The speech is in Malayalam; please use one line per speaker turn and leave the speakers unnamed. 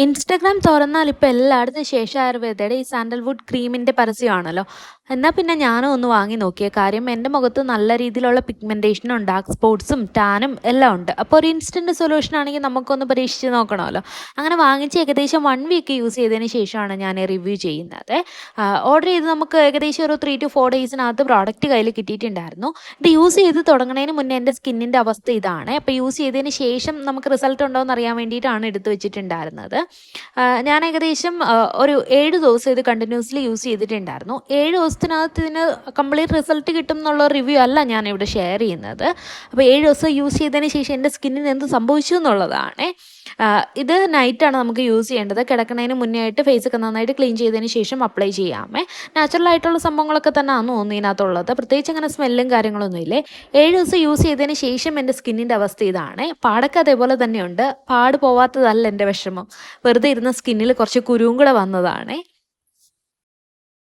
ഇൻസ്റ്റാഗ്രാം തുറന്നാൽ ഇപ്പോൾ എല്ലായിടത്തും ശേഷ ആയുർവേദയുടെ ഈ സാൻഡൽവുഡ് ക്രീമിൻ്റെ പരസ്യമാണല്ലോ. എന്നാൽ പിന്നെ ഞാനും ഒന്ന് വാങ്ങി നോക്കിയ കാര്യം എൻ്റെ മുഖത്ത് നല്ല രീതിയിലുള്ള പിഗ്മെൻറ്റേഷനും ഡാർക്ക് സ്പോട്ട്സും ടാനും എല്ലാം ഉണ്ട്. അപ്പോൾ ഒരു ഇൻസ്റ്റൻറ്റ് സൊല്യൂഷൻ ആണെങ്കിൽ നമുക്കൊന്ന് പരീക്ഷിച്ച് നോക്കണമല്ലോ. അങ്ങനെ വാങ്ങിച്ച് ഏകദേശം 1 വീക്ക് യൂസ് ചെയ്തതിന് ശേഷമാണ് ഞാൻ റിവ്യൂ ചെയ്യുന്നത്. ഓർഡർ ചെയ്ത് നമുക്ക് ഏകദേശം ഒരു 3 to 4 ഡേയ്സിനകത്ത് പ്രോഡക്റ്റ് കയ്യിൽ കിട്ടിയിട്ടുണ്ടായിരുന്നു. ഇത് യൂസ് ചെയ്ത് തുടങ്ങുന്നതിന് മുന്നേ എൻ്റെ സ്കിന്നിൻ്റെ അവസ്ഥ ഇതാണ്. അപ്പോൾ യൂസ് ചെയ്തതിന് ശേഷം നമുക്ക് റിസൾട്ട് ഉണ്ടോ എന്ന് അറിയാൻ വേണ്ടിയിട്ടാണ് എടുത്ത് വെച്ചിട്ടുണ്ടായിരുന്നത്. ഞാൻ ഏകദേശം ഒരു 7 ദിവസം ഇത് കണ്ടിന്യൂസ്ലി യൂസ് ചെയ്തിട്ടുണ്ടായിരുന്നു. 7 ദിവസത്തിനകത്ത് ഇതിന് കംപ്ലീറ്റ് റിസൾട്ട് കിട്ടും എന്നുള്ള റിവ്യൂ അല്ല ഞാനിവിടെ ഷെയർ ചെയ്യുന്നത്. അപ്പോൾ 7 ദിവസം യൂസ് ചെയ്തതിന് ശേഷം എൻ്റെ സ്കിന്നിന് എന്ത് സംഭവിച്ചു എന്നുള്ളതാണ്. ഇത് നൈറ്റാണ് നമുക്ക് യൂസ് ചെയ്യേണ്ടത്. കിടക്കുന്നതിന് മുന്നേ ആയിട്ട് ഫേസൊക്കെ നന്നായിട്ട് ക്ലീൻ ചെയ്തതിന് ശേഷം അപ്ലൈ ചെയ്യാമേ. നാച്ചുറലായിട്ടുള്ള സംഭവങ്ങളൊക്കെ തന്നെ ആണ് തോന്നുന്നു ഇതിനകത്തുള്ളത്. പ്രത്യേകിച്ച് അങ്ങനെ സ്മെല്ലും കാര്യങ്ങളൊന്നും ഇല്ലേ. 7 ദിവസം യൂസ് ചെയ്തതിന് ശേഷം എൻ്റെ സ്കിന്നിൻ്റെ അവസ്ഥ ഇതാണ്. പാടൊക്കെ അതേപോലെ തന്നെയുണ്ട്. പാട് പോവാത്തതല്ല എൻ്റെ വിഷമം. വെറുതെ ഇരുന്ന സ്കിന്നിൽ കുറച്ച് കുരുവും കൂടെ വന്നതാണ്.